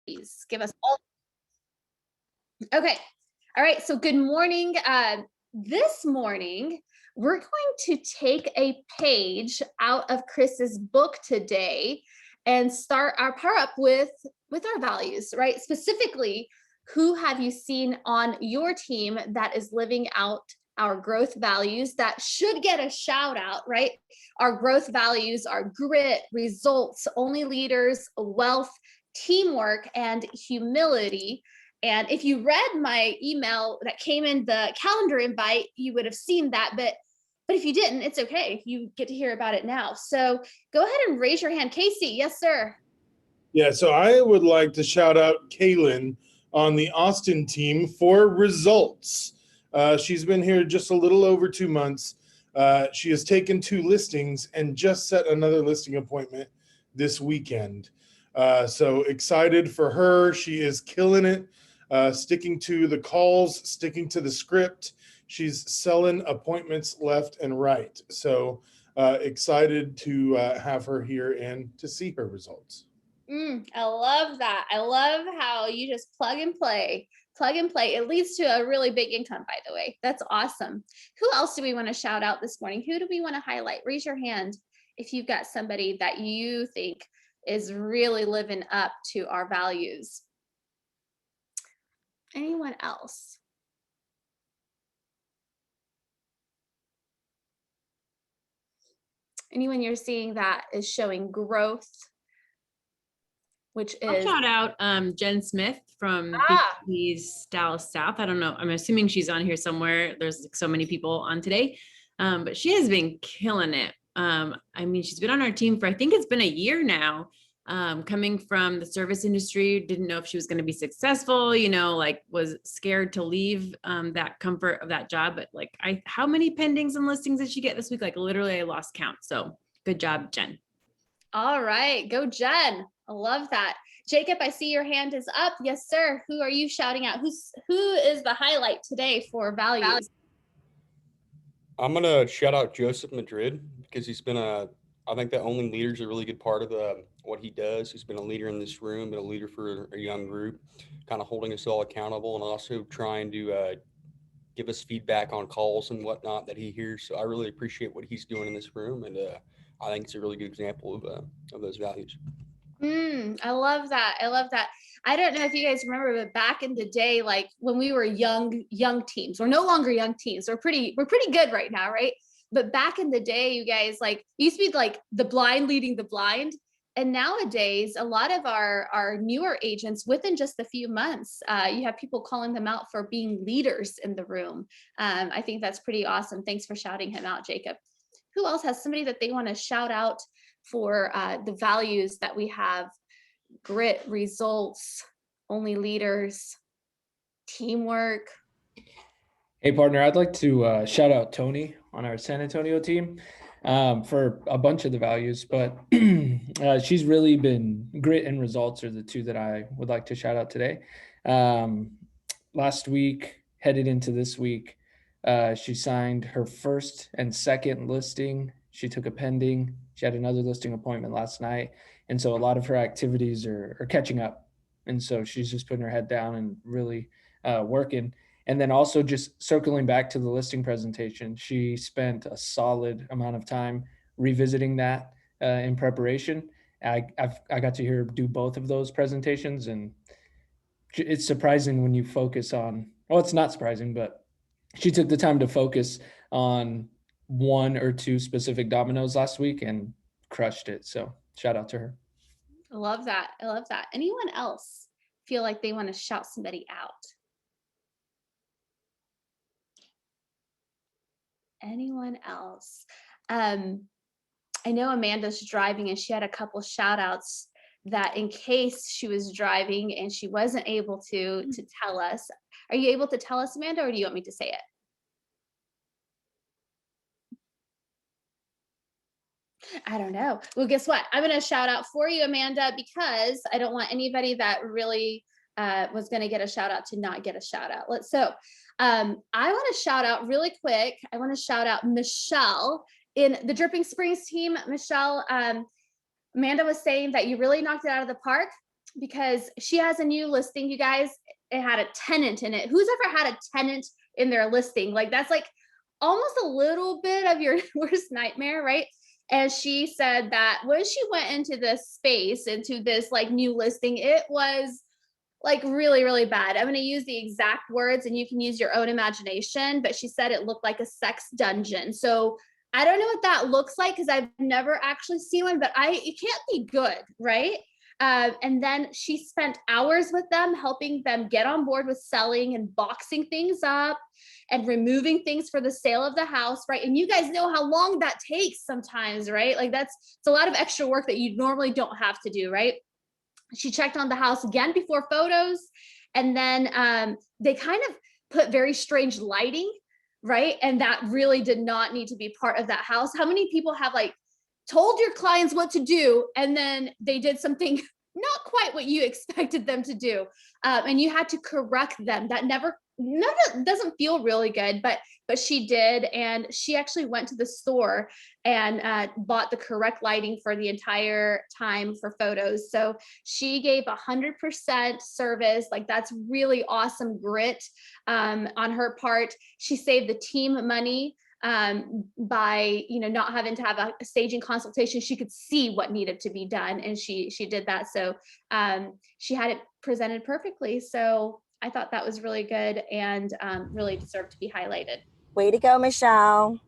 please give us all. Okay. All right. So good morning. This morning, we're going to take a page out of Chris's book today and start our power up with our values, right? Specifically, who have you seen on your team that is living out our growth values that should get a shout out, right? Our growth values are grit, results, only leaders, wealth, teamwork, and humility. And if you read my email that came in the calendar invite, you would have seen that. But if you didn't, it's okay. You get to hear about it now. So go ahead and raise your hand. Casey, yes, sir. Yeah, so I would like to shout out Kaylin on the Austin team for results. She's been here just a little over 2 months. She has taken 2 listings and just set another listing appointment this weekend. So excited for her. She is killing it, sticking to the calls, sticking to the script. She's selling appointments left and right. So excited to have her here and to see her results. I love that. I love how you just plug and play. It leads to a really big income, by the way. That's awesome. Who else do we want to shout out this morning? Who do we want to highlight? Raise your hand if you've got somebody that you think is really living up to our values. Anyone else? Anyone you're seeing that is showing growth? Which is, I'll shout out Jen Smith from BP's Dallas South. I don't know. I'm assuming she's on here somewhere. There's so many people on today, but she has been killing it. I mean, she's been on our team for, I think it's been a year now, coming from the service industry, didn't know if she was going to be successful, like was scared to leave that comfort of that job. But like, how many pendings and listings did she get this week? Like literally I lost count. So good job, Jen. All right, go Jen. I love that. Jacob, I see your hand is up. Yes, sir. Who are you shouting out? Who is the highlight today for values? I'm gonna shout out Joseph Madrid because he's been I think that only leader is a really good part of what he does. He's been a leader in this room, been a leader for a young group, kind of holding us all accountable and also trying to give us feedback on calls and whatnot that he hears. So I really appreciate what he's doing in this room, and I think it's a really good example of those values. I love that. I don't know if you guys remember, but back in the day, like when we were young teams, we're no longer young teams. We're pretty good right now, right? But back in the day, you guys, like, used to be like the blind leading the blind. And nowadays, a lot of our newer agents, within just a few months, you have people calling them out for being leaders in the room. I think that's pretty awesome. Thanks for shouting him out, Jacob. Who else has somebody that they want to shout out for the values that we have? Grit, results, only leaders, teamwork. Hey, partner, I'd like to shout out Tony on our San Antonio team for a bunch of the values, but she's really been grit and results are the 2 that I would like to shout out today. Last week, headed into this week, she signed her first and second listing. She took a pending. She had another listing appointment last night. And so a lot of her activities are catching up. And so she's just putting her head down and really working. And then also just circling back to the listing presentation, she spent a solid amount of time revisiting that in preparation. I got to hear her do both of those presentations, and it's surprising when you focus on, well, it's not surprising, but she took the time to focus on 1 or 2 specific dominoes last week and crushed it. So shout out to her. I love that. Anyone else feel like they want to shout somebody out? Anyone else? I know Amanda's driving and she had a couple shout outs that in case she was driving and she wasn't able to tell us. Are you able to tell us, Amanda, or do you want me to say it? I don't know. Well, guess what? I'm going to shout out for you, Amanda, because I don't want anybody that really was going to get a shout out to not get a shout out. I want to shout out really quick. I want to shout out Michelle in the Dripping Springs team. Michelle, Amanda was saying that you really knocked it out of the park. because she has a new listing, you guys. It had a tenant in it. Who's ever had a tenant in their listing? Like that's like almost a little bit of your worst nightmare, right? And she said that when she went into this space, into this like new listing, it was like really, really bad. I'm going to use the exact words and you can use your own imagination, but she said it looked like a sex dungeon. So I don't know what that looks like because I've never actually seen one, but it can't be good, right? And then she spent hours with them, helping them get on board with selling and boxing things up and removing things for the sale of the house, right? And you guys know how long that takes sometimes, right? Like it's a lot of extra work that you normally don't have to do, right? She checked on the house again before photos, and then they kind of put very strange lighting, right? And that really did not need to be part of that house. How many people have like told your clients what to do and then they did something not quite what you expected them to do, and you had to correct them? That never doesn't feel really good, but she did, and she actually went to the store and bought the correct lighting for the entire time for photos. So she gave 100% service. Like that's really awesome grit on her part. She saved the team money by not having to have a staging consultation. She could see what needed to be done, and she did that. So she had it presented perfectly. So I thought that was really good and really deserved to be highlighted. Way to go, Michelle.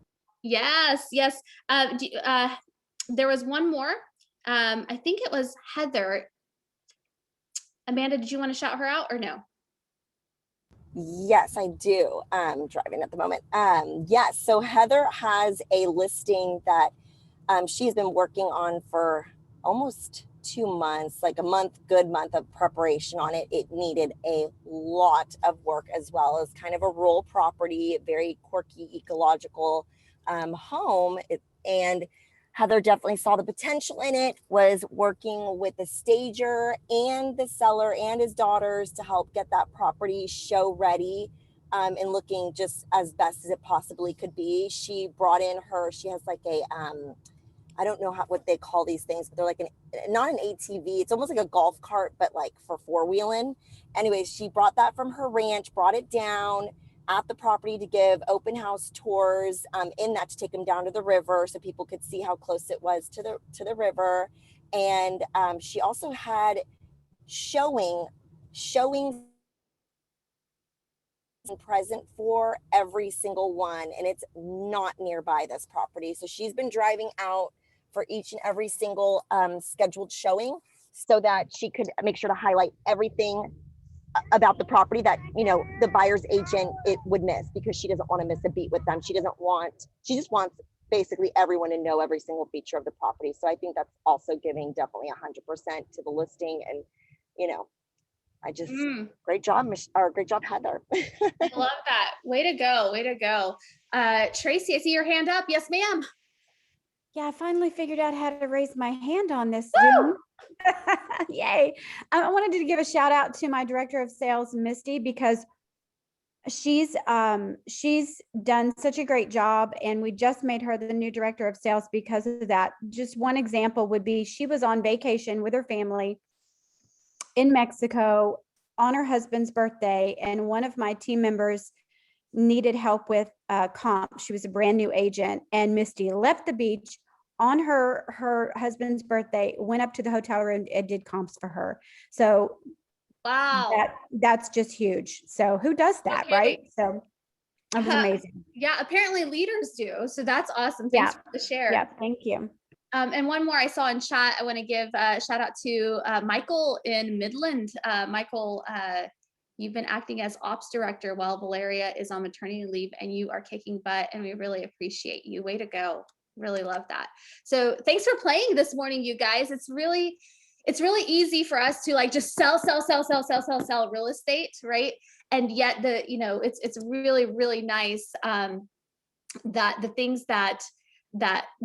Yes. There was one more. I think it was Heather. Amanda, did you want to shout her out or no? Yes, I do. I'm driving at the moment. Yes, so Heather has a listing that she's been working on for almost 2 months, like good month of preparation on it. It needed a lot of work, as well as kind of a rural property, very quirky, ecological home. And Heather definitely saw the potential in it, was working with the stager and the seller and his daughters to help get that property show ready and looking just as best as it possibly could be. She brought in she has like a, I don't know what they call these things, but they're like not an ATV. It's almost like a golf cart, but like for four-wheeling. Anyways, she brought that from her ranch, brought it down at the property to give open house tours in that, to take them down to the river so people could see how close it was to the river. And she also had showings present for every single one, and it's not nearby this property. So she's been driving out for each and every single scheduled showing so that she could make sure to highlight everything about the property that the buyer's agent would miss, because she doesn't want to miss a beat with them. She just wants basically everyone to know every single feature of the property. So I think that's also giving definitely 100% to the listing. And I just great job, Heather. I love that. Way to go. Tracy, I see your hand up. Yes, ma'am. Yeah, I finally figured out how to raise my hand on this Zoom. Yay. I wanted to give a shout out to my director of sales, Misty, because she's done such a great job, and we just made her the new director of sales because of that. Just one example would be, she was on vacation with her family in Mexico on her husband's birthday, and one of my team members needed help with comp. She was a brand new agent, and Misty left the beach on her husband's birthday, went up to the hotel room and did comps for her. So wow, that's just huge. So who does that, okay, right? So that was amazing. Yeah, apparently leaders do. So that's awesome. Thanks for the share. Yeah, thank you. And one more I saw in chat. I want to give a shout out to Michael in Midland. Michael, you've been acting as ops director while Valeria is on maternity leave, and you are kicking butt, and we really appreciate you. Way to go. Really love that. So thanks for playing this morning, you guys. It's really easy for us to like just sell real estate, right? And yet it's really, really nice that the things that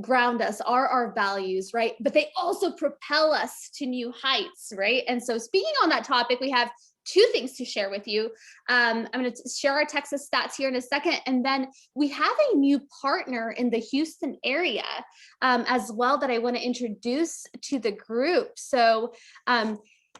ground us are our values, right? But they also propel us to new heights, right? And so speaking on that topic, we have two things to share with you. I'm going to share our Texas stats here in a second. And then we have a new partner in the Houston area as well that I want to introduce to the group. So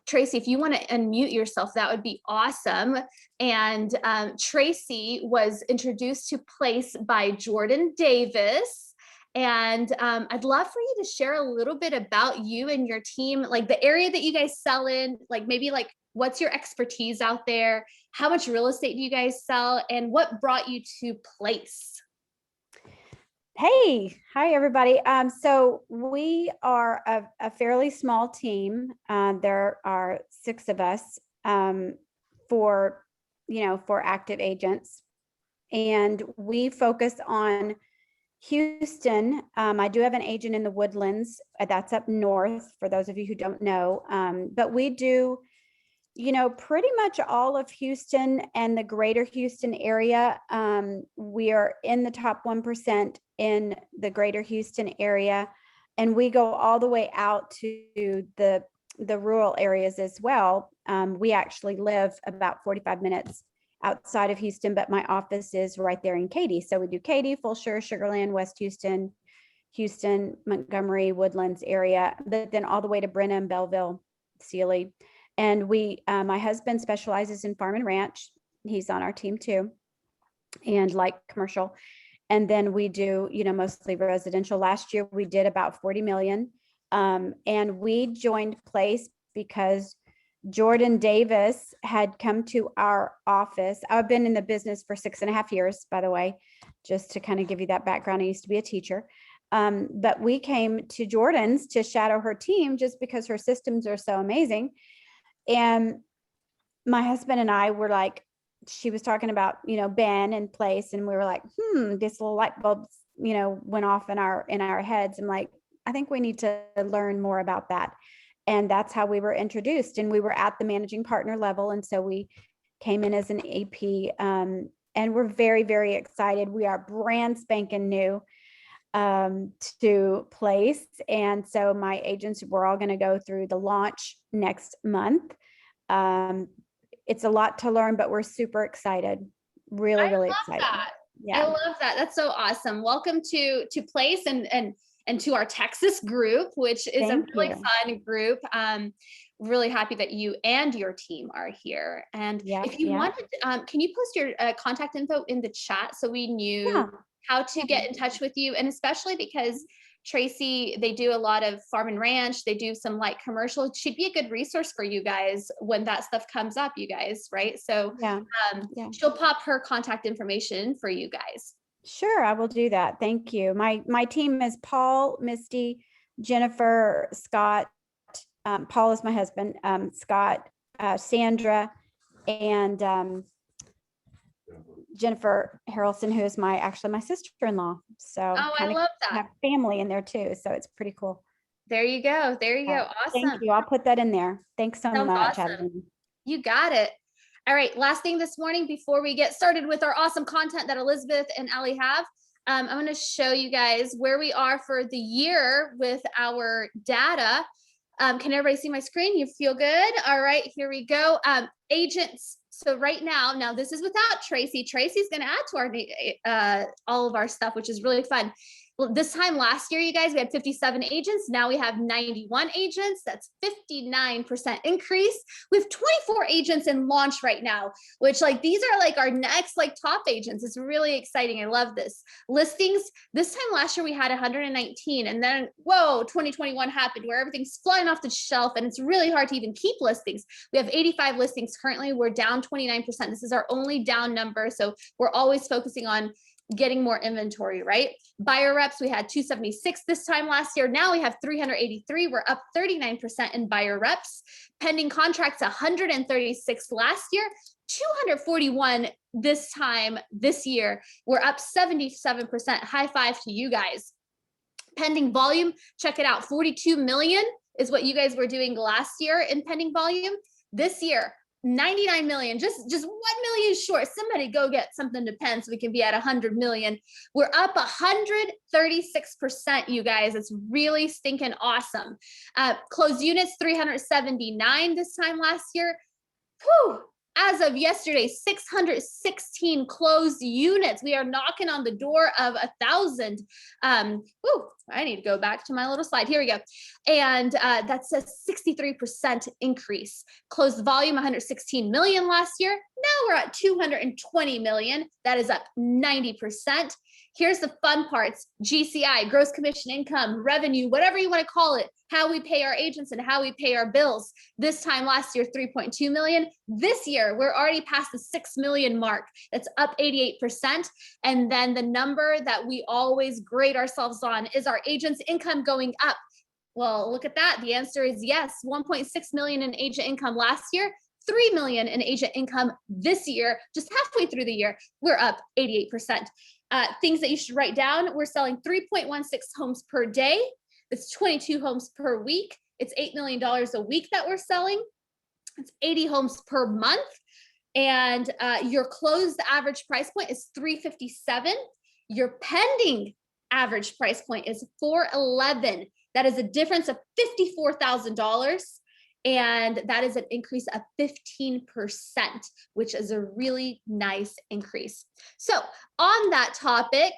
Tracy, if you want to unmute yourself, that would be awesome. And Tracy was introduced to Place by Jordan Davis. And I'd love for you to share a little bit about you and your team, like the area that you guys sell in, like maybe like what's your expertise out there? How much real estate do you guys sell? And what brought you to Place? Hey, hi everybody. So we are a fairly small team. There are 6 of us for active agents, and we focus on Houston. I do have an agent in the Woodlands. That's up north for those of you who don't know. But we do, pretty much all of Houston and the greater Houston area. We are in the top 1% in the greater Houston area, and we go all the way out to the rural areas as well. We actually live about 45 minutes outside of Houston, but my office is right there in Katy. So we do Katy, Fulshire, Sugar Land, West Houston, Montgomery, Woodlands area, but then all the way to Brenham, Belleville, Sealy. And my husband specializes in farm and ranch. He's on our team too, and like commercial. And then we do, mostly residential. Last year we did about 40 million. And we joined Place because Jordan Davis had come to our office. I've been in the business for 6.5 years, by the way, just to kind of give you that background. I used to be a teacher. But we came to Jordan's to shadow her team just because her systems are so amazing. And my husband and I were like, she was talking about, Ben and Place, and we were like, this little light bulbs, went off in our heads. I'm like, I think we need to learn more about that. And that's how we were introduced. And we were at the managing partner level. And so we came in as an AP, and we're very, very excited. We are brand spanking new to Place. And so my agents, we're all going to go through the launch next month. It's a lot to learn, but we're super excited. Really, really excited. That. Yeah. I love that. That's so awesome. Welcome to Place and to our Texas group, which is a really fun group. Really happy that you and your team are here. And if you wanted, can you post your contact info in the chat so we knew how to get in touch with you? And especially because Tracy, they do a lot of farm and ranch. They do some light commercial. She'd be a good resource for you guys when that stuff comes up, you guys, right? So she'll pop her contact information for you guys. Sure, I will do that. Thank you. My team is Paul, Misty, Jennifer, Scott. Paul is my husband. Scott, Sandra, and Jennifer Harrelson, who is my sister-in-law. So I love that. Have family in there too, so it's pretty cool. There you go. There you go. Awesome. Thank you. I'll put that in there. Thanks so much. Awesome. You got it. All right, last thing this morning before we get started with our awesome content that Elizabeth and Allie have, I'm going to show you guys where we are for the year with our data. Can everybody see my screen? You feel good? All right, here we go. Agents. So right now this is without Tracy. Tracy's going to add to all of our stuff, which is really fun. Well, this time last year, you guys, we had 57 agents. Now we have 91 agents. That's 59% increase. We have 24 agents in launch right now, which these are our next top agents. It's really exciting. I love this. Listings, this time last year we had 119, and then 2021 happened where everything's flying off the shelf and it's really hard to even keep listings. We have 85 listings currently. We're down 29%. This is our only down number. So we're always focusing on getting more inventory, right? Buyer reps, we had 276 this time last year. Now we have 383. We're up 39% in buyer reps. Pending contracts, 136 last year, 241 this time this year. We're up 77%. High five to you guys. Pending volume, check it out. 42 million is what you guys were doing last year in pending volume. This year, 99 million, just 1 million short. Somebody go get something to pen so we can be at 100 million. We're up 136%, you guys. It's really stinking awesome. Closed units, 379 this time last year. Whew. As of yesterday, 616 closed units. We are knocking on the door of 1,000. I need to go back to my little slide. Here we go. And that's a 63% increase. Closed volume 116 million last year. Now we're at 220 million. That is up 90%. Here's the fun parts: GCI, gross commission income, revenue, whatever you want to call it, how we pay our agents and how we pay our bills. This time last year, 3.2 million. This year, we're already past the 6 million mark. That's up 88%. And then the number that we always grade ourselves on is our agents' income going up. Well, look at that. The answer is yes. 1.6 million in agent income last year, 3 million in agent income this year. Just halfway through the year, we're up 88%. Things that you should write down: we're selling 3.16 homes per day. It's 22 homes per week. It's $8 million a week that we're selling. It's 80 homes per month. And your closed average price point is $357. Your pending average price point is $411. That is a difference of $54,000. And that is an increase of 15%, which is a really nice increase. So on that topic,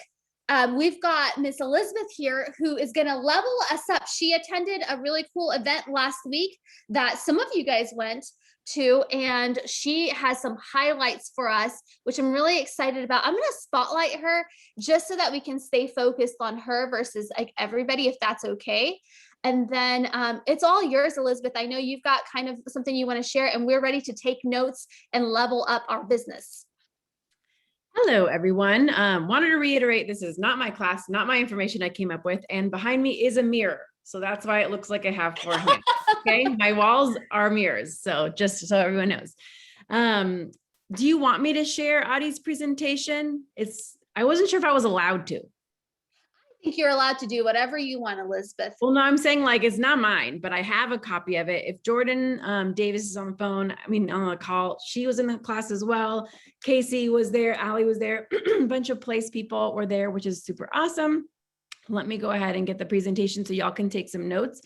we've got Miss Elizabeth here, who is going to level us up. She attended a really cool event last week that some of you guys went to, and she has some highlights for us, which I'm really excited about. I'm going to spotlight her just so that we can stay focused on her versus like everybody, if that's okay. And then it's all yours, Elizabeth. I know you've got kind of something you want to share, and we're ready to take notes and level up our business. Hello, everyone. Wanted to reiterate, this is not my class, not my information I came up with. And behind me is a mirror. So that's why it looks like I have 4 hands. Okay. My walls are mirrors. So just so everyone knows. Do you want me to share Adi's presentation? I wasn't sure if I was allowed to. I think you're allowed to do whatever you want, Elizabeth. Well, no, I'm saying like, it's not mine, but I have a copy of it. If Jordan Davis is on the phone, on the call, she was in the class as well. Casey was there, Allie was there, a bunch of place people were there, which is super awesome. Let me go ahead and get the presentation so y'all can take some notes.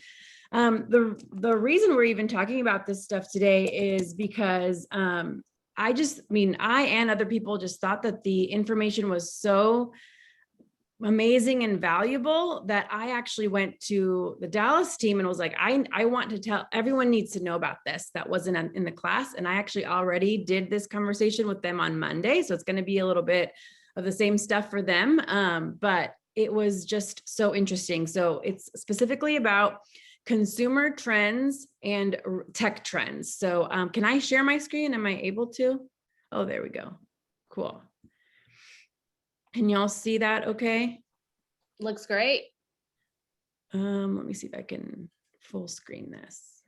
The reason we're even talking about this stuff today is because I and other people just thought that the information was so amazing and valuable that I actually went to the Dallas team and was like, I want to tell everyone needs to know about this that wasn't in the class. And I actually already did this conversation with them on Monday. So it's going to be a little bit of the same stuff for them. But it was just so interesting. So it's specifically about consumer trends and tech trends. So can I share my screen? Am I able to? Oh, there we go. Cool. Can y'all see that okay? Looks great. Let me see if I can full screen this.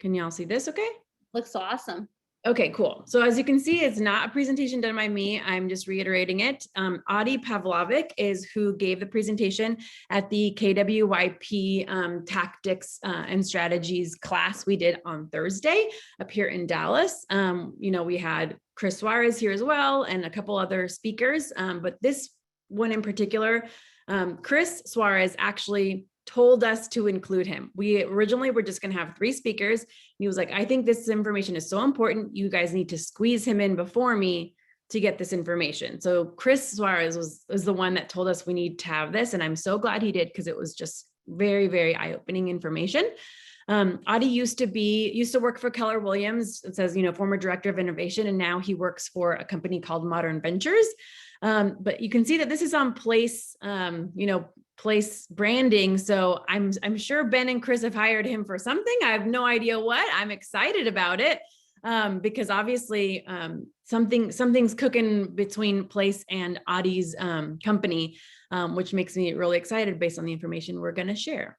Can y'all see this okay? Looks awesome. Okay, cool. So as you can see, it's not a presentation done by me. I'm just reiterating it. Adi Pavlovic is who gave the presentation at the KWYP tactics and strategies class we did on Thursday up here in Dallas. We had Chris Suarez here as well and a couple other speakers, but this one in particular, Chris Suarez actually told us to include him. We originally were just going to have 3 speakers. He was like, I think this information is so important. You guys need to squeeze him in before me to get this information. So Chris Suarez was the one that told us we need to have this. And I'm so glad he did, because it was just very, very eye-opening information. Adi used to work for Keller Williams. It says, former director of innovation, and now he works for a company called Modern Ventures. But you can see that this is on place, place branding. So I'm sure Ben and Chris have hired him for something. I have no idea what. I'm excited about it because obviously something's cooking between Place and Adi's company, which makes me really excited based on the information we're going to share.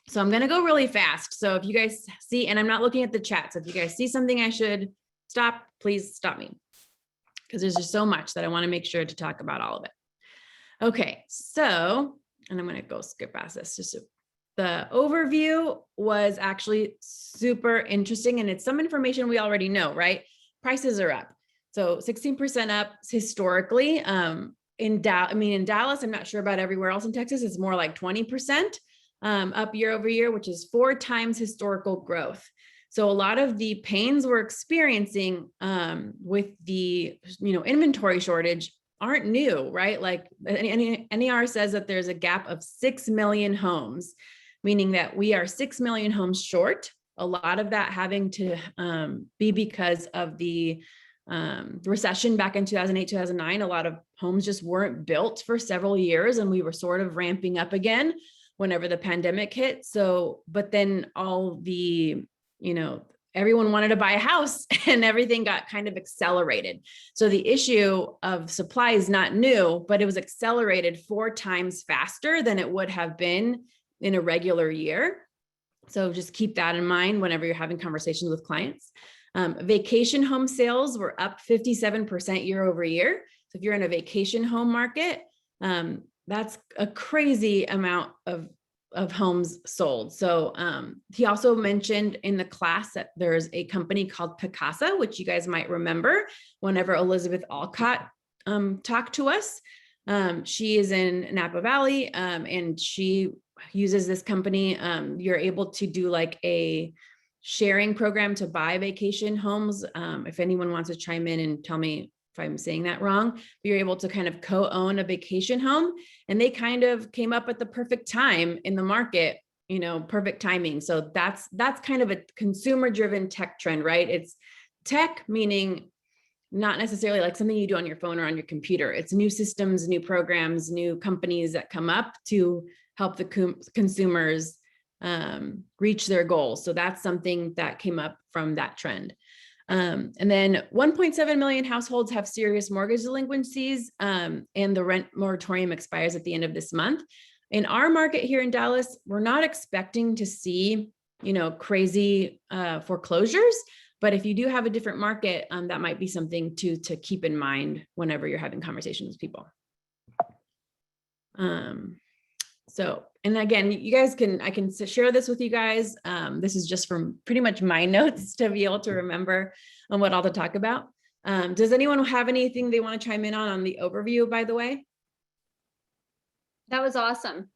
So I'm going to go really fast. So if you guys see, and I'm not looking at the chat, so if you guys see something I should stop, please stop me, because there's just so much that I want to make sure to talk about all of it. Okay, so, and I'm going to go skip past this. Just the overview was actually super interesting, and it's some information we already know, right? Prices are up. So 16% up historically. In Dallas, I'm not sure about everywhere else in Texas, it's more like 20% up year over year, which is 4 times historical growth. So a lot of the pains we're experiencing with the inventory shortage aren't new, right? Like NER says that there's a gap of 6 million homes, meaning that we are 6 million homes short. A lot of that having to be because of the recession back in 2008, 2009. A lot of homes just weren't built for several years, and we were sort of ramping up again whenever the pandemic hit. So, but then all the, everyone wanted to buy a house and everything got kind of accelerated. So the issue of supply is not new, but it was accelerated 4 times faster than it would have been in a regular year. So just keep that in mind whenever you're having conversations with clients. Vacation home sales were up 57% year over year. So if you're in a vacation home market, that's a crazy amount of homes sold. So he also mentioned in the class that there's a company called Picasa, which you guys might remember whenever Elizabeth Alcott talked to us. She is in Napa Valley, and she uses this company. You're able to do like a sharing program to buy vacation homes. If anyone wants to chime in and tell me if I'm saying that wrong, you're able to kind of co-own a vacation home, and they kind of came up at the perfect time in the market, perfect timing. So that's kind of a consumer-driven tech trend, right? It's tech meaning not necessarily like something you do on your phone or on your computer. It's new systems, new programs, new companies that come up to help the consumers reach their goals. So that's something that came up from that trend. And then 1.7 million households have serious mortgage delinquencies, and the rent moratorium expires at the end of this month. In our market here in Dallas, we're not expecting to see, crazy foreclosures. But if you do have a different market, that might be something to keep in mind whenever you're having conversations with people. So, and again, you guys I can share this with you guys. This is just from pretty much my notes to be able to remember on what all to talk about. Does anyone have anything they want to chime in on the overview, by the way? That was awesome.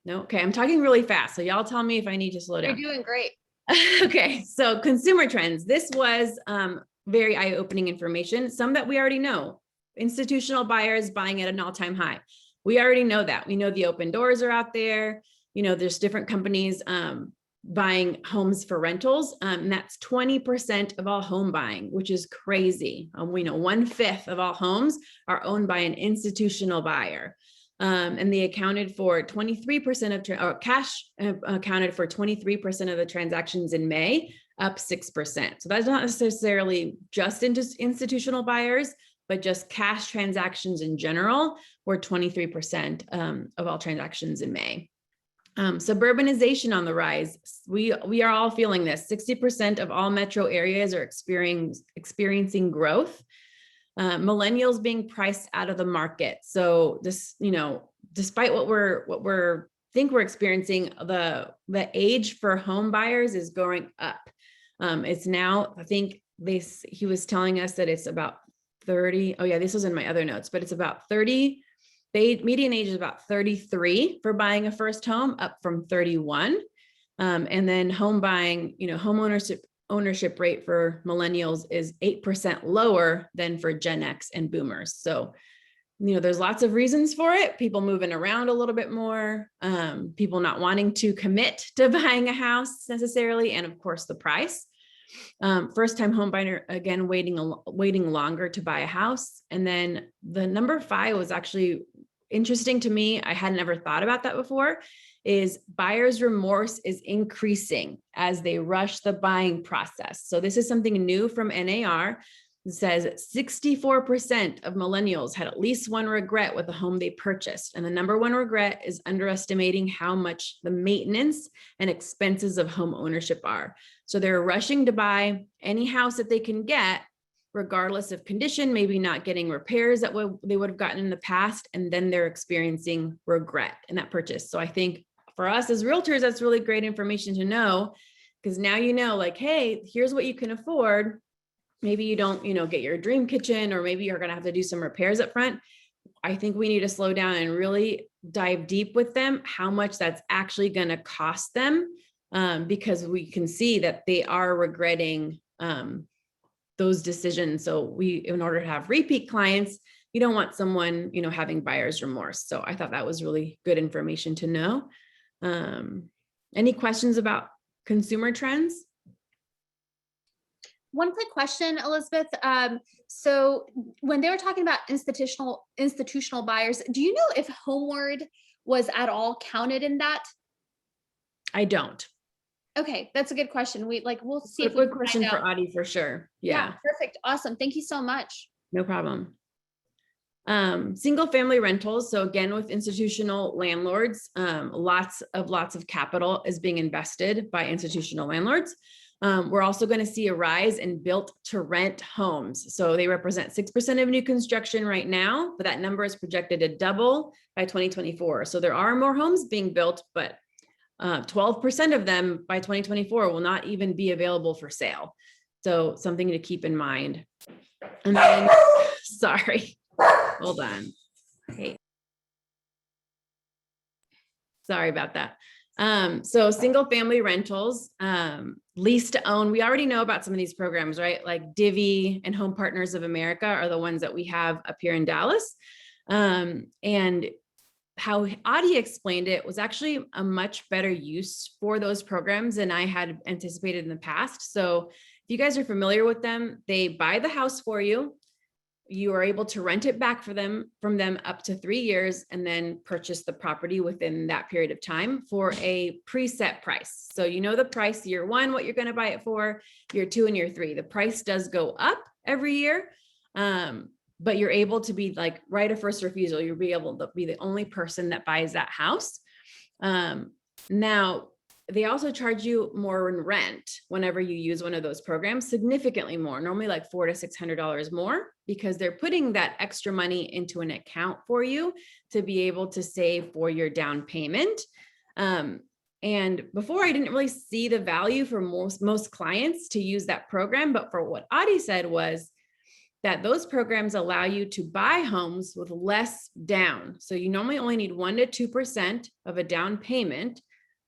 No? Okay, I'm talking really fast. So y'all tell me if I need to slow down. You're doing great. Okay, so consumer trends. This was very eye-opening information. Some that we already know. Institutional buyers buying at an all-time high. We already know that. We know the open doors are out there. There's different companies buying homes for rentals. And that's 20% of all home buying, which is crazy. We know 1/5 of all homes are owned by an institutional buyer. And they accounted for 23% of cash accounted for 23% of the transactions in May, up 6%. So that's not necessarily just institutional buyers, but just cash transactions in general were 23% of all transactions in May. Suburbanization on the rise. We are all feeling this. 60% of all metro areas are experiencing growth. Millennials being priced out of the market. So this, despite what we're experiencing, the age for home buyers is going up. It's now, I think he was telling us that it's about 30. Oh yeah, this was in my other notes, but it's about 30. The median age is about 33 for buying a first home, up from 31. And then home buying, home ownership rate for millennials is 8% lower than for Gen X and boomers. So, there's lots of reasons for it. People moving around a little bit more, people not wanting to commit to buying a house necessarily, and of course the price. First-time home buyer, again, waiting longer to buy a house. And then the number 5 was actually interesting to me. I hadn't ever thought about that before, is buyer's remorse is increasing as they rush the buying process. So this is something new from NAR. It says 64% of millennials had at least one regret with the home they purchased. And the number one regret is underestimating how much the maintenance and expenses of home ownership are. So they're rushing to buy any house that they can get, regardless of condition, maybe not getting repairs that they would have gotten in the past, and then they're experiencing regret in that purchase. So I think for us as realtors, that's really great information to know, because now like, hey, here's what you can afford. Maybe you don't, get your dream kitchen, or maybe you're going to have to do some repairs up front. I think we need to slow down and really dive deep with them, how much that's actually going to cost them because we can see that they are regretting those decisions. So in order to have repeat clients, you don't want someone, having buyer's remorse. So I thought that was really good information to know. Any questions about consumer trends? One quick question, Elizabeth. So when they were talking about institutional buyers, do you know if Homeward was at all counted in that? I don't. Okay, that's a good question. We'll see. It's a good question for Audie for sure. Yeah. Perfect. Awesome. Thank you so much. No problem. Single family rentals. So again, with institutional landlords, lots of capital is being invested by institutional landlords. We're also going to see a rise in built to rent homes. So they represent 6% of new construction right now, but that number is projected to double by 2024. So there are more homes being built, but 12% of them by 2024 will not even be available for sale. So something to keep in mind. And then, sorry, hold on. Okay. Sorry about that. So single family rentals, lease to own. We already know about some of these programs, right? Like Divvy and Home Partners of America are the ones that we have up here in Dallas. And how Audie explained it was actually a much better use for those programs than I had anticipated in the past. So if you guys are familiar with them, they buy the house for you. You are able to rent it back from them up to 3 years, and then purchase the property within that period of time for a preset price. So the price year 1, what you're going to buy it for, year 2 and year 3. The price does go up every year, but you're able to be like right of first refusal. You'll be able to be the only person that buys that house. Now, they also charge you more in rent whenever you use one of those programs, significantly more, normally like $400 to $600 more, because they're putting that extra money into an account for you to be able to save for your down payment. And before, I didn't really see the value for most clients to use that program. But for what Audie said was that those programs allow you to buy homes with less down. So you normally only need 1% to 2% of a down payment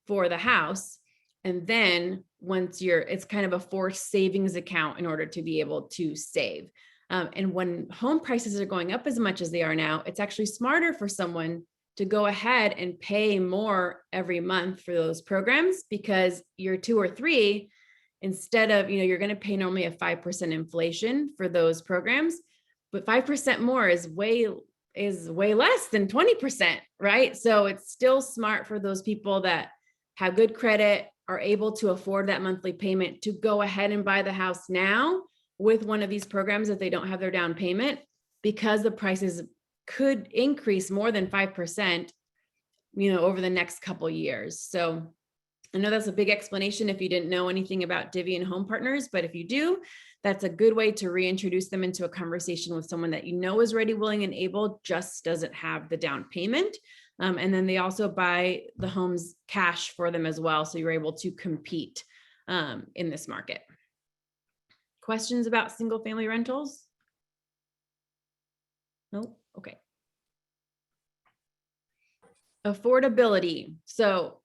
for the house. And then it's kind of a forced savings account in order to be able to save. And when home prices are going up as much as they are now, it's actually smarter for someone to go ahead and pay more every month for those programs, because year 2 or 3, instead of, you're going to pay normally a 5% inflation for those programs, but 5% more is way less than 20%, right? So it's still smart for those people that have good credit, are able to afford that monthly payment, to go ahead and buy the house now with one of these programs if they don't have their down payment, because the prices could increase more than 5%, over the next couple years. So I know that's a big explanation if you didn't know anything about Divvy and Home Partners, but if you do, that's a good way to reintroduce them into a conversation with someone that is ready, willing, and able, just doesn't have the down payment. And then they also buy the homes cash for them as well. So you're able to compete in this market. Questions about single family rentals? Nope. Okay. Affordability. So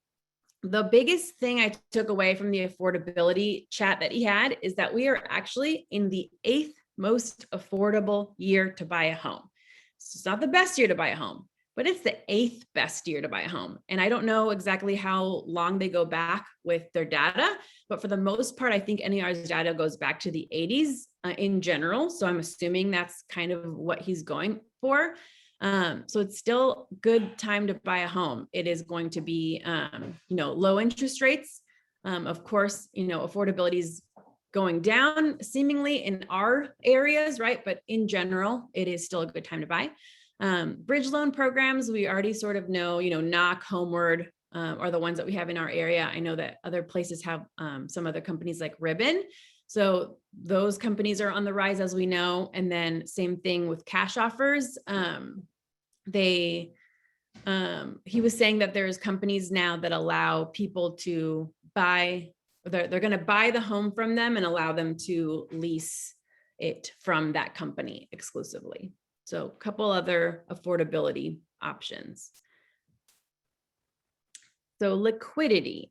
the biggest thing I took away from the affordability chat that he had is that we are actually in the 8th most affordable year to buy a home. So it's not the best year to buy a home, but it's the 8th best year to buy a home. And I don't know exactly how long they go back with their data, but for the most part, I think NAR's data goes back to the 80s in general. So I'm assuming that's kind of what he's going for. So it's still good time to buy a home. It is going to be, low interest rates. Of course, affordability is going down seemingly in our areas, right? But in general, it is still a good time to buy. Bridge loan programs, we already sort of know, Knock, Homeward are the ones that we have in our area. I know that other places have some other companies like Ribbon. So those companies are on the rise, as we know. And then same thing with cash offers. He was saying that there's companies now that allow people to buy, they're going to buy the home from them and allow them to lease it from that company exclusively. So a couple other affordability options. So liquidity.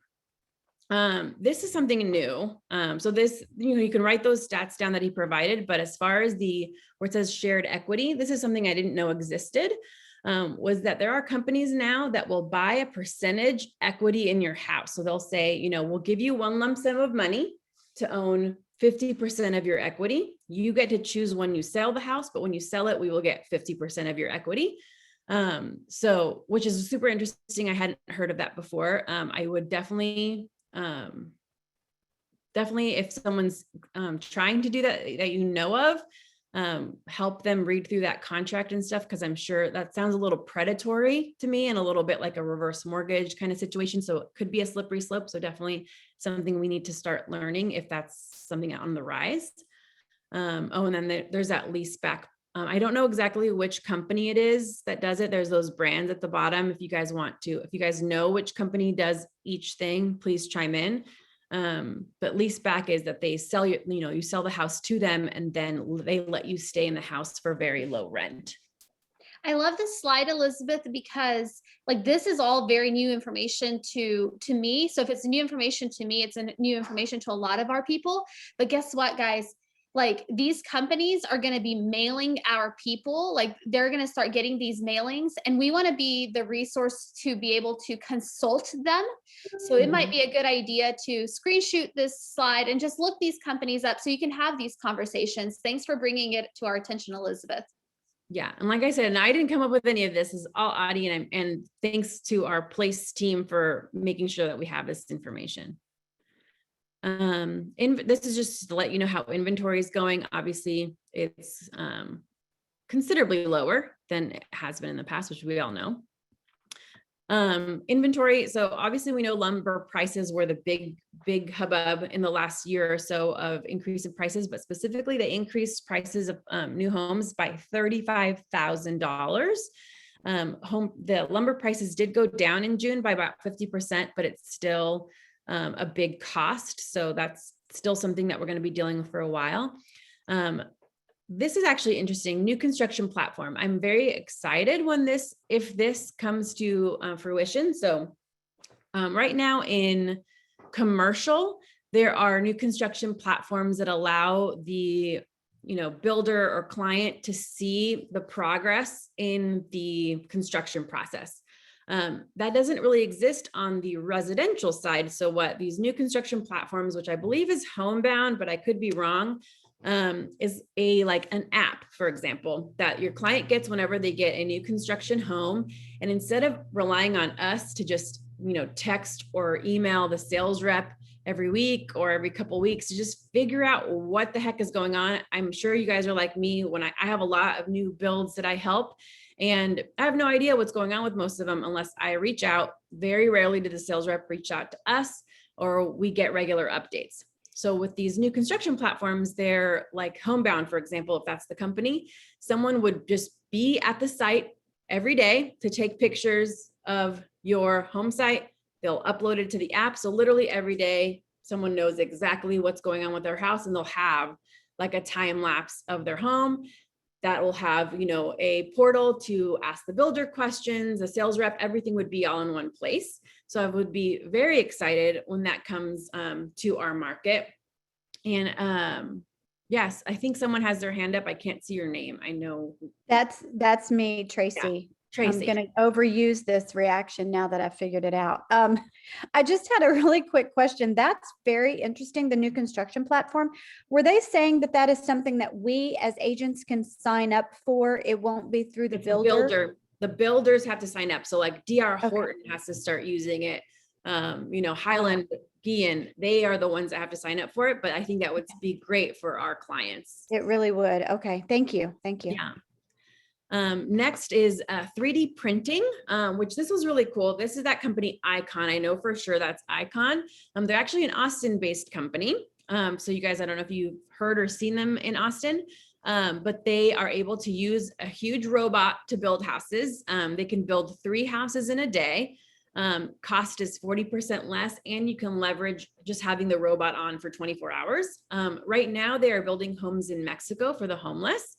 This is something new. So this, you can write those stats down that he provided, but as far as where it says shared equity, this is something I didn't know existed, was that there are companies now that will buy a percentage equity in your house. So they'll say, we'll give you one lump sum of money to own 50% of your equity. You get to choose when you sell the house, but when you sell it, we will get 50% of your equity. So, which is super interesting. I hadn't heard of that before. I would definitely, if someone's trying to do that, of, help them read through that contract and stuff, because I'm sure that sounds a little predatory to me and a little bit like a reverse mortgage kind of situation. So it could be a slippery slope. So definitely something we need to start learning if that's something on the rise. And then there's that lease back. I don't know exactly which company it is that does it. There's those brands at the bottom. If you guys know which company does each thing, please chime in. But lease back is that they sell you sell the house to them and then they let you stay in the house for very low rent. I love this slide, Elizabeth, because this is all very new information to me. So if it's new information to me, it's new information to a lot of our people. But guess what, guys? These companies are going to be mailing our people, they're going to start getting these mailings, and we want to be the resource to be able to consult them. So it might be a good idea to screenshot this slide and just look these companies up so you can have these conversations. Thanks for bringing it to our attention, Elizabeth. Yeah. And like I said, and I didn't come up with any of this. This is all Audie and thanks to our place team for making sure that we have this information. This is just to let you know how inventory is going. Obviously, it's considerably lower than it has been in the past, which we all know. Inventory. So obviously we know lumber prices were the big hubbub in the last year or so of increase in prices, but specifically they increased prices of new homes by $35,000. The lumber prices did go down in June by about 50%, but it's still a big cost. So that's still something that we're going to be dealing with for a while. This is actually interesting. New construction platform. I'm very excited if this comes to fruition. So right now in commercial, there are new construction platforms that allow the builder or client to see the progress in the construction process. That doesn't really exist on the residential side. So what these new construction platforms, which I believe is homebound, but I could be wrong, is an app, for example, that your client gets whenever they get a new construction home. And instead of relying on us to just, text or email the sales rep every week or every couple of weeks to just figure out what the heck is going on. I'm sure you guys are like me when I have a lot of new builds that I help, and I have no idea what's going on with most of them unless I reach out. Very rarely do the sales rep reach out to us or we get regular updates. So with these new construction platforms, they're like homebound, for example, if that's the company, someone would just be at the site every day to take pictures of your home site. They'll upload it to the app. So literally every day, someone knows exactly what's going on with their house, and they'll have like a time lapse of their home that will have, a portal to ask the builder questions, a sales rep, everything would be all in one place. So I would be very excited when that comes to our market. And yes, I think someone has their hand up. I can't see your name. I know. That's me, Tracy. Yeah, Tracy. I'm going to overuse this reaction now that I figured it out. I just had a really quick question. That's very interesting. The new construction platform. Were they saying that is something that we as agents can sign up for? It won't be through the builder? The builders have to sign up. So like DR Horton has to start using it. Highland Guillen, they are the ones that have to sign up for it. But I think that would be great for our clients. It really would. Okay. Thank you. Yeah. Next is 3D printing, which this was really cool. This is that company Icon. I know for sure that's Icon. They're actually an Austin-based company. So you guys, I don't know if you've heard or seen them in Austin, but they are able to use a huge robot to build houses. They can build 3 houses in a day. Cost is 40% less, and you can leverage just having the robot on for 24 hours. Right now, they are building homes in Mexico for the homeless.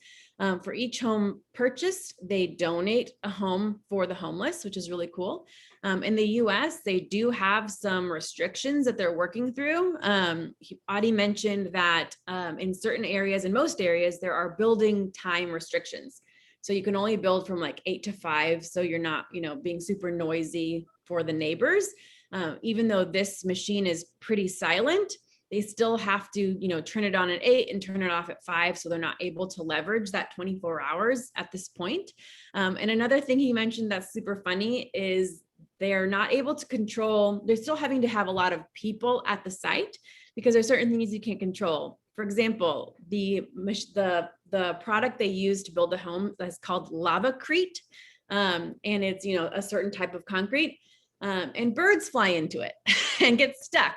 For each home purchased, they donate a home for the homeless, which is really cool. In the US, they do have some restrictions that they're working through. Adi mentioned that in certain areas, in most areas, there are building time restrictions. So you can only build from like 8 to 5. So you're not, being super noisy for the neighbors. Even though this machine is pretty silent, they still have to, turn it on at 8 and turn it off at 5. So they're not able to leverage that 24 hours at this point. And another thing he mentioned that's super funny is they're not able to control, they're still having to have a lot of people at the site because there's certain things you can't control. For example, the product they use to build the home is called lavacrete. And it's, a certain type of concrete, and birds fly into it and get stuck.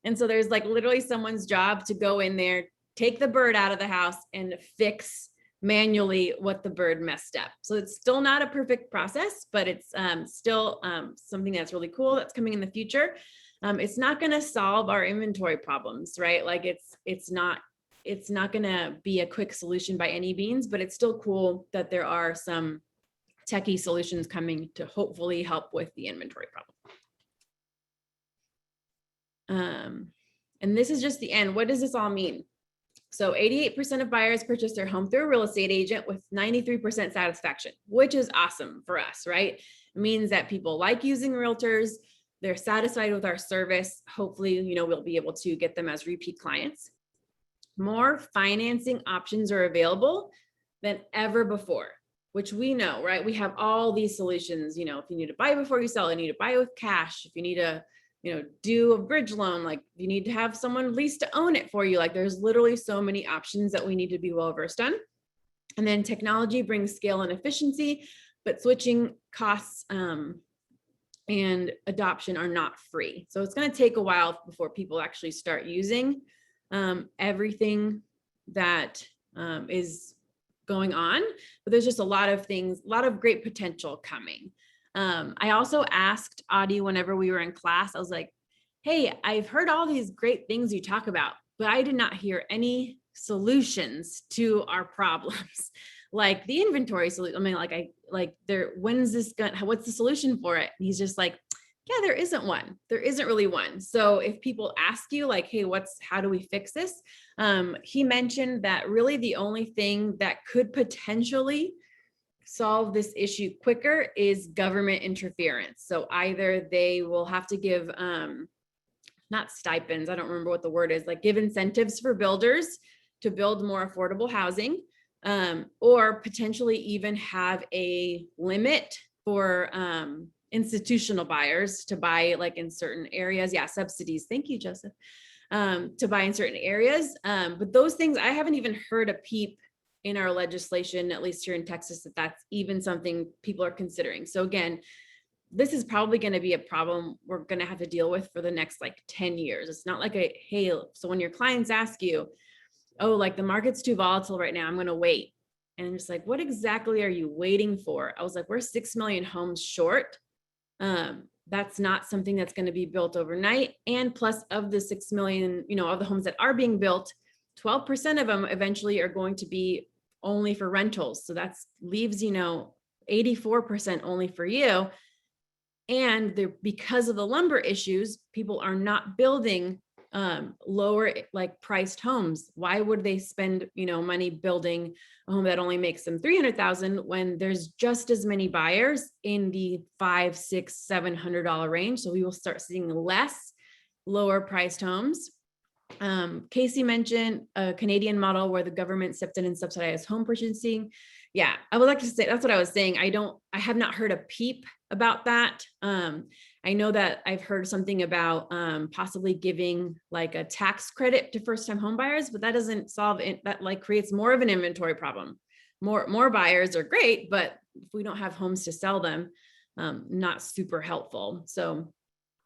And so there's like literally someone's job to go in there, take the bird out of the house and fix manually what the bird messed up. So it's still not a perfect process, but it's still something that's really cool that's coming in the future. It's not going to solve our inventory problems, right? Like it's not going to be a quick solution by any means, but it's still cool that there are some techie solutions coming to hopefully help with the inventory problem. And this is just the end. What does this all mean? So 88% of buyers purchase their home through a real estate agent with 93% satisfaction, which is awesome for us, right? It means that people like using realtors. They're satisfied with our service. Hopefully, we'll be able to get them as repeat clients. More financing options are available than ever before, which we know, right? We have all these solutions. If you need to buy before you sell, you need to buy with cash. If you need to, do a bridge loan, like you need to have someone lease to own it for you. Like there's literally so many options that we need to be well versed on. And then technology brings scale and efficiency, but switching costs and adoption are not free. So it's going to take a while before people actually start using everything that is going on, but there's just a lot of things, a lot of great potential coming. I also asked Adi whenever we were in class, I was like, hey, I've heard all these great things you talk about, but I did not hear any solutions to our problems. Like the inventory solution. I mean, when's this gonna, what's the solution for it? And he's just like, yeah, there isn't one. There isn't really one. So if people ask you like, hey, how do we fix this? He mentioned that really the only thing that could potentially solve this issue quicker is government interference. So either they will have to give, not stipends, I don't remember what the word is, like give incentives for builders to build more affordable housing, or potentially even have a limit for institutional buyers to buy like in certain areas. Yeah, subsidies. Thank you, Joseph. To buy in certain areas. But those things, I haven't even heard a peep in our legislation, at least here in Texas, that that's even something people are considering. So again, this is probably going to be a problem we're going to have to deal with for the next like 10 years. It's not like hey, so when your clients ask you, oh, like the market's too volatile right now, I'm going to wait. And I'm just like, what exactly are you waiting for? I was like, we're 6 million homes short. That's not something that's going to be built overnight. And plus of the 6 million, of the homes that are being built, 12% of them eventually are going to be only for rentals. So that leaves, 84% only for you. And because of the lumber issues, people are not building lower like priced homes. Why would they spend, money building a home that only makes them $300,000 when there's just as many buyers in the $500, $600, $700 range? So we will start seeing less lower priced homes. Casey mentioned a Canadian model where the government stepped in and subsidized home purchasing. Yeah, I would like to say that's what I was saying. I have not heard a peep about that. I know that I've heard something about possibly giving like a tax credit to first-time home buyers, but that doesn't solve it. That like creates more of an inventory problem. More buyers are great, but if we don't have homes to sell them, not super helpful. So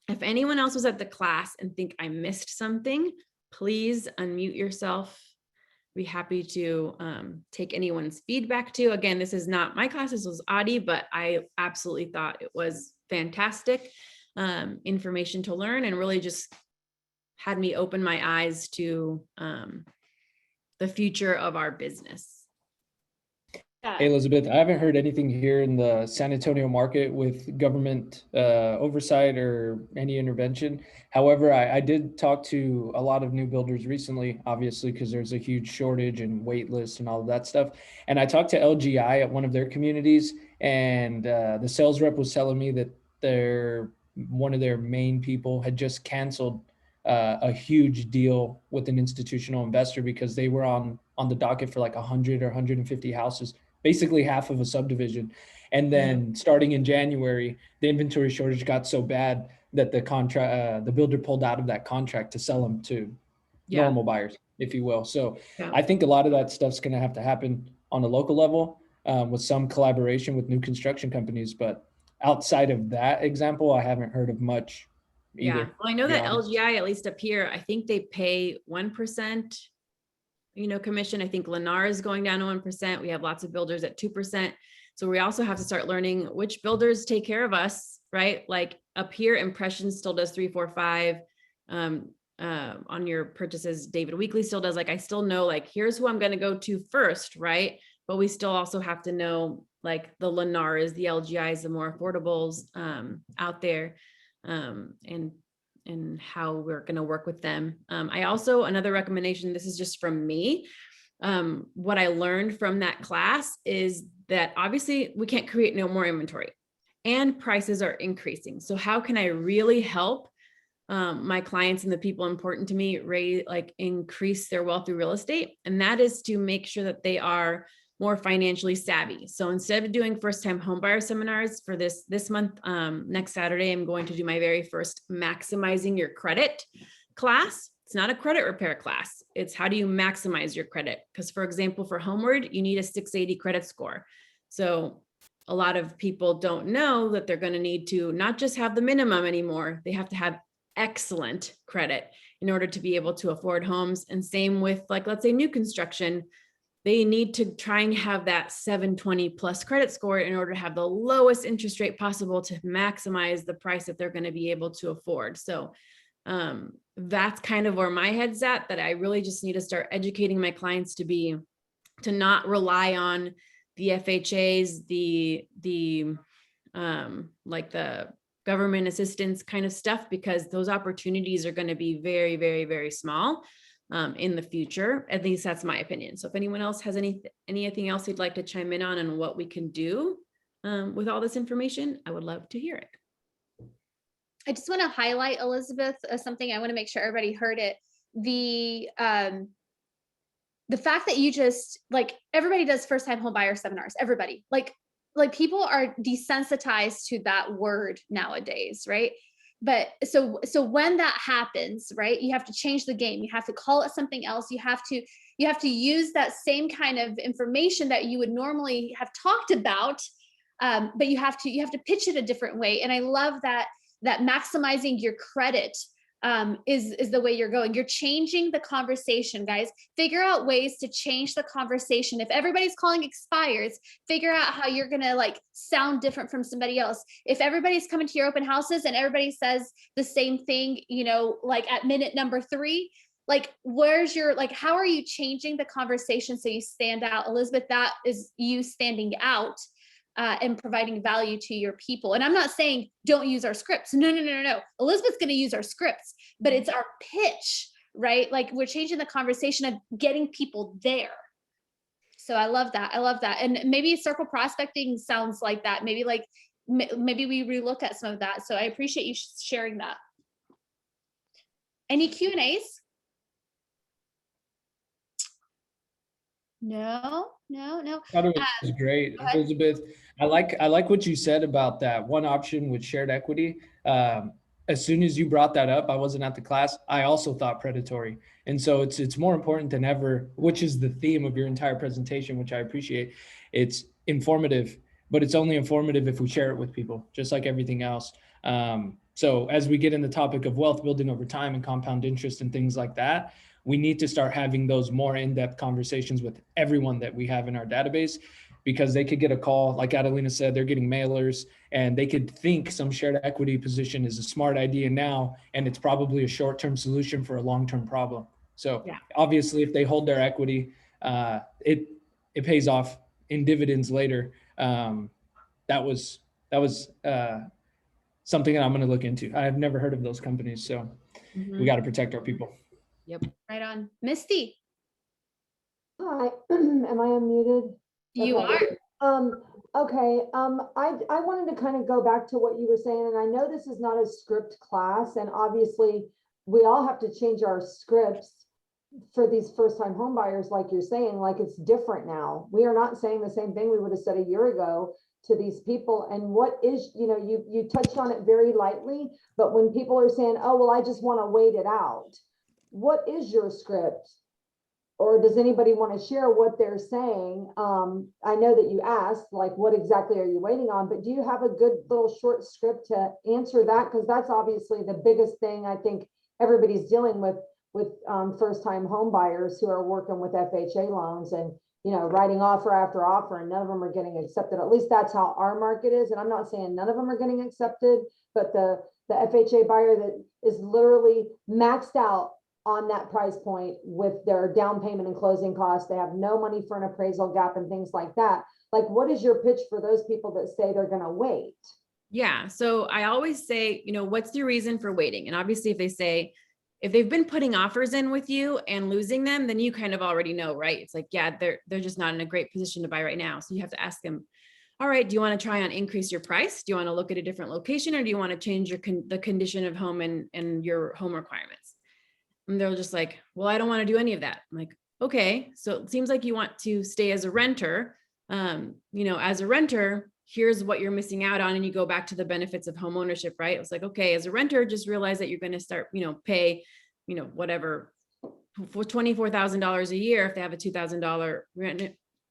if anyone else was at the class and think I missed something, please unmute yourself. Be happy to take anyone's feedback too. Again, this is not my class, this was Adi, but I absolutely thought it was fantastic information to learn, and really just had me open my eyes to the future of our business. Hey, Elizabeth, I haven't heard anything here in the San Antonio market with government oversight or any intervention. However, I did talk to a lot of new builders recently, obviously, because there's a huge shortage and wait list and all of that stuff. And I talked to LGI at one of their communities, and the sales rep was telling me that one of their main people had just canceled a huge deal with an institutional investor because they were on the docket for like 100 or 150 houses, basically half of a subdivision. And then starting in January, the inventory shortage got so bad that the builder pulled out of that contract to sell them to normal buyers, if you will. So I think a lot of that stuff's going to have to happen on a local level with some collaboration with new construction companies. But outside of that example, I haven't heard of much either. Yeah, well, I know that LGI, at least up here, I think they pay 1%, commission. I think Lennar is going down to 1%. We have lots of builders at 2%. So we also have to start learning which builders take care of us, right? Like up here, Impression still does 3, 4, 5. On your purchases, David Weekly still does. Like, I still know, like, here's who I'm going to go to first, right? But we still also have to know, like, the Lennars, the LGIs, the more affordables out there, and how we're going to work with them. I also, another recommendation, this is just from me. What I learned from that class is that obviously we can't create no more inventory and prices are increasing. So how can I really help my clients and the people important to me increase their wealth through real estate? And that is to make sure that they are more financially savvy. So instead of doing first-time homebuyer seminars for this month, next Saturday, I'm going to do my very first maximizing your credit class. It's not a credit repair class. It's how do you maximize your credit? Because, for example, for Homeward, you need a 680 credit score. So a lot of people don't know that they're going to need to not just have the minimum anymore. They have to have excellent credit in order to be able to afford homes. And same with, like, let's say new construction, they need to try and have that 720 plus credit score in order to have the lowest interest rate possible to maximize the price that they're going to be able to afford. So that's kind of where my head's at, that I really just need to start educating my clients to not rely on the FHAs, the government assistance kind of stuff, because those opportunities are going to be very, very, very small in the future. At least that's my opinion. So if anyone else has anything else you'd like to chime in on and what we can do with all this information, I would love to hear it. I just want to highlight, Elizabeth, something. I want to make sure everybody heard it. The fact that you just, like, everybody does first-time home buyer seminars. Everybody, like people are desensitized to that word nowadays, right? But so when that happens, right, you have to change the game. You have to call it something else. You have to use that same kind of information that you would normally have talked about, but you have to pitch it a different way. And I love that maximizing your credit is the way you're going. You're changing the conversation, guys. Figure out ways to change the conversation. If everybody's calling expires, figure out how you're going to, like, sound different from somebody else. If everybody's coming to your open houses and everybody says the same thing, like at minute number 3, like, how are you changing the conversation so you stand out? Elizabeth, that is you standing out and providing value to your people. And I'm not saying don't use our scripts. No. Elizabeth's going to use our scripts, but it's our pitch, right? Like, we're changing the conversation of getting people there. So I love that. And maybe circle prospecting sounds like that. Maybe we relook at some of that. So I appreciate you sharing that. Any Q&As? No. I thought it was great, Elizabeth. I like what you said about that one option with shared equity. As soon as you brought that up, I wasn't at the class. I also thought predatory. And so it's more important than ever, which is the theme of your entire presentation, which I appreciate. It's informative, but it's only informative if we share it with people, just like everything else. So as we get in the topic of wealth building over time and compound interest and things like that, we need to start having those more in-depth conversations with everyone that we have in our database, because they could get a call, like Adelina said, they're getting mailers, and they could think some shared equity position is a smart idea now, and it's probably a short-term solution for a long-term problem. So Yeah. obviously, if they hold their equity, it pays off in dividends later. That was something that I'm going to look into. I've never heard of those companies, so we got to protect our people. Yep. Right on. Misty, Hi, am I unmuted? you Okay. are. Okay, I wanted to kind of go back to what you were saying, and I know this is not a script class, and obviously we all have to change our scripts for these first-time home buyers, like you're saying, like it's different now. We are not saying the same thing we would have said a year ago to these people. And what is, you touched on it very lightly, but when people are saying, oh, well, I just want to wait it out. What is your script? Or does anybody want to share what they're saying? I know that you asked, like, what exactly are you waiting on? But do you have a good little short script to answer that? Because that's obviously the biggest thing I think everybody's dealing with first-time home buyers who are working with FHA loans and, writing offer after offer, and none of them are getting accepted. At least that's how our market is. And I'm not saying none of them are getting accepted, but the FHA buyer that is literally maxed out on that price point with their down payment and closing costs, they have no money for an appraisal gap and things like that. Like, what is your pitch for those people that say they're going to wait? Yeah. So I always say, what's your reason for waiting? And obviously if they've been putting offers in with you and losing them, then you kind of already know, right? It's like, yeah, they're just not in a great position to buy right now. So you have to ask them, all right, do you want to try and increase your price? Do you want to look at a different location, or do you want to change the condition of home and your home requirements? And they're just like, well, I don't want to do any of that. I'm like, okay, so it seems like you want to stay as a renter. As a renter, here's what you're missing out on. And you go back to the benefits of home ownership, right? It was like, okay, as a renter, just realize that you're going to start, pay, whatever, for $24,000 a year. If they have a $2,000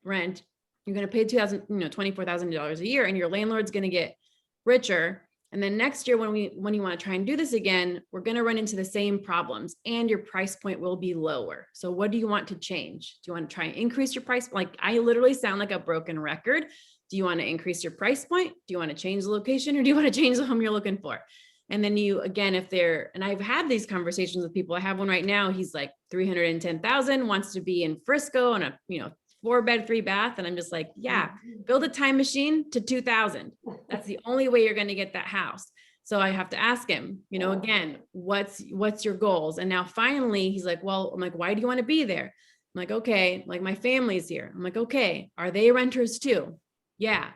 rent, you're going to pay $24,000 a year, and your landlord's going to get richer. And then next year, when you want to try and do this again, we're going to run into the same problems, and your price point will be lower. So what do you want to change? Do you want to try and increase your price? Like, I literally sound like a broken record. Do you want to increase your price point? Do you want to change the location, or do you want to change the home you're looking for? And then and I've had these conversations with people. I have one right now. He's like 310,000, wants to be in Frisco on a, 4-bed, 3-bath. And I'm just like, yeah, build a time machine to 2,000. That's the only way you're going to get that house. So I have to ask him, again, what's your goals? And now finally he's like, well, I'm like, why do you want to be there? I'm like, okay, like my family's here. I'm like, okay, are they renters too? Yeah.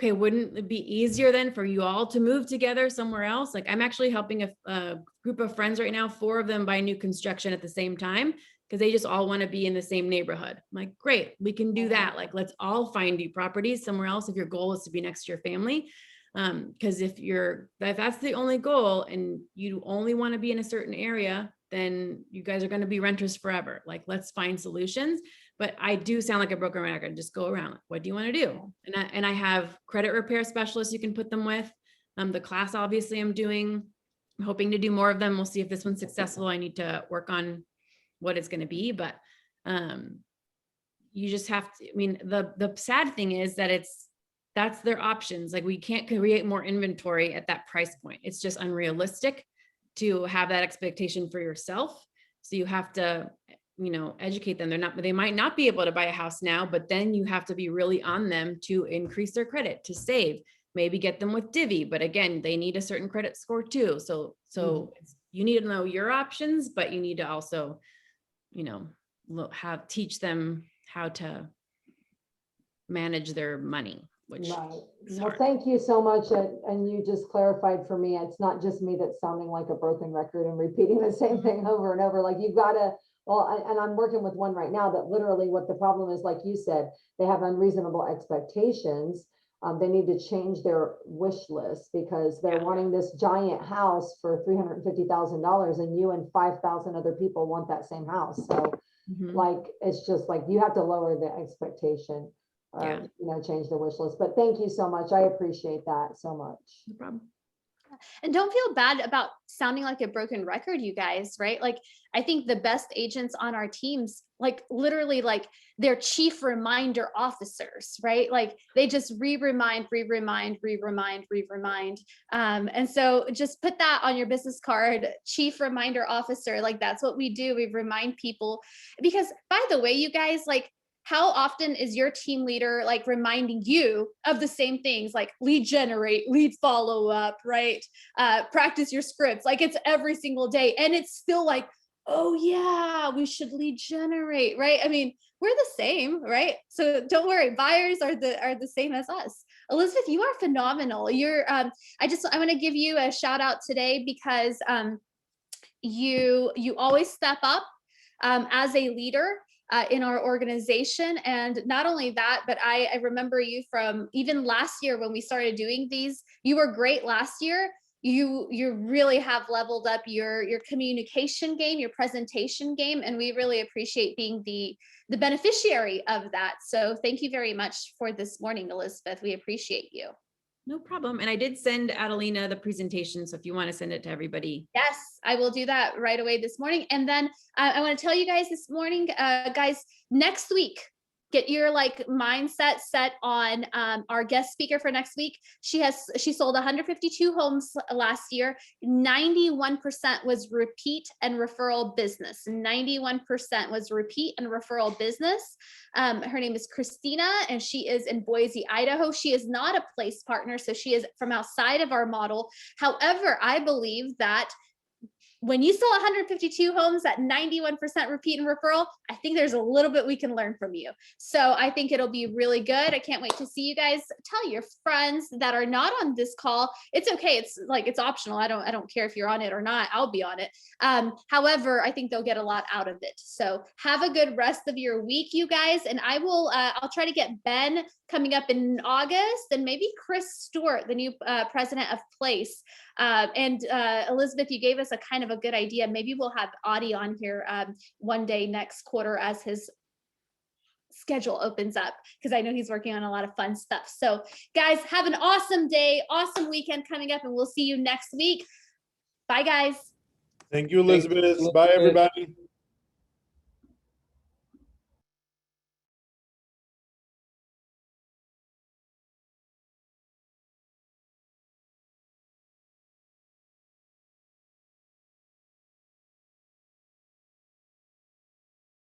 Okay. Wouldn't it be easier then for you all to move together somewhere else? Like, I'm actually helping a group of friends right now, 4 of them buy new construction at the same time, because they just all want to be in the same neighborhood. I'm like, great, we can do that. Like, let's all find you properties somewhere else if your goal is to be next to your family. Because if that's the only goal and you only want to be in a certain area, then you guys are going to be renters forever. Like, let's find solutions. But I do sound like a broken record. Just go around. What do you want to do? And I have credit repair specialists you can put them with. The class, obviously, I'm doing. I'm hoping to do more of them. We'll see if this one's successful. I need to work on what it's going to be, but you just have to. I mean, the sad thing is that that's their options. Like, we can't create more inventory at that price point. It's just unrealistic to have that expectation for yourself. So you have to, educate them. They might not be able to buy a house now, but then you have to be really on them to increase their credit, to save, maybe get them with Divvy. But again, they need a certain credit score too. So you need to know your options, but you need to also, teach them how to manage their money. Which Well, thank you so much. And you just clarified for me, it's not just me that's sounding like a broken record and repeating the same thing over and over. Like, you've got to, and I'm working with one right now that literally what the problem is, like you said, they have unreasonable expectations. They need to change their wish list because they're wanting this giant house for $350,000, and you and 5,000 other people want that same house. So like, it's just like, you have to lower the expectation. Change the wish list. But thank you so much. I appreciate that so much. No problem. And don't feel bad about sounding like a broken record, you guys, right? Like, I think the best agents on our teams, like literally like they're chief reminder officers, right? Like they just re-remind. And so just put that on your business card, chief reminder officer. Like that's what we do. We remind people because, by the way, you guys, like, how often is your team leader like reminding you of the same things, like lead generate, lead follow up, right? Practice your scripts. Like it's every single day. And it's still like, oh yeah, we should lead generate, right? I mean, we're the same, right? So don't worry, buyers are the same as us. Elizabeth, you are phenomenal. You're I want to give you a shout out today because you always step up as a leader in our organization. And not only that, but I remember you from even last year when we started doing these. You were great last year. You really have leveled up your communication game, your presentation game, and we really appreciate being the beneficiary of that. So thank you very much for this morning, Elizabeth. We appreciate you. No problem. And I did send Adelina the presentation. So if you want to send it to everybody. Yes, I will do that right away this morning. And then I want to tell you guys this morning, guys, next week, get your like mindset set on our guest speaker for next week. She sold 152 homes last year. 91% was repeat and referral business. 91% was repeat and referral business. Her name is Christina, and she is in Boise, Idaho. She is not a place partner, so she is from outside of our model. However, I believe that when you sell 152 homes at 91% repeat and referral, I think there's a little bit we can learn from you. So I think it'll be really good. I can't wait to see you guys. Tell your friends that are not on this call. It's okay. It's like, it's optional. I don't care if you're on it or not. I'll be on it. However, I think they'll get a lot out of it. So have a good rest of your week, you guys. And I will, I'll try to get Ben coming up in August, and maybe Chris Stewart, the new president of Place. And Elizabeth, you gave us a kind of a good idea. Maybe we'll have Audie on here one day next quarter as his schedule opens up, because I know he's working on a lot of fun stuff. So guys, have an awesome day, awesome weekend coming up, and we'll see you next week. Bye, guys. Thank you, Elizabeth. Bye, everybody.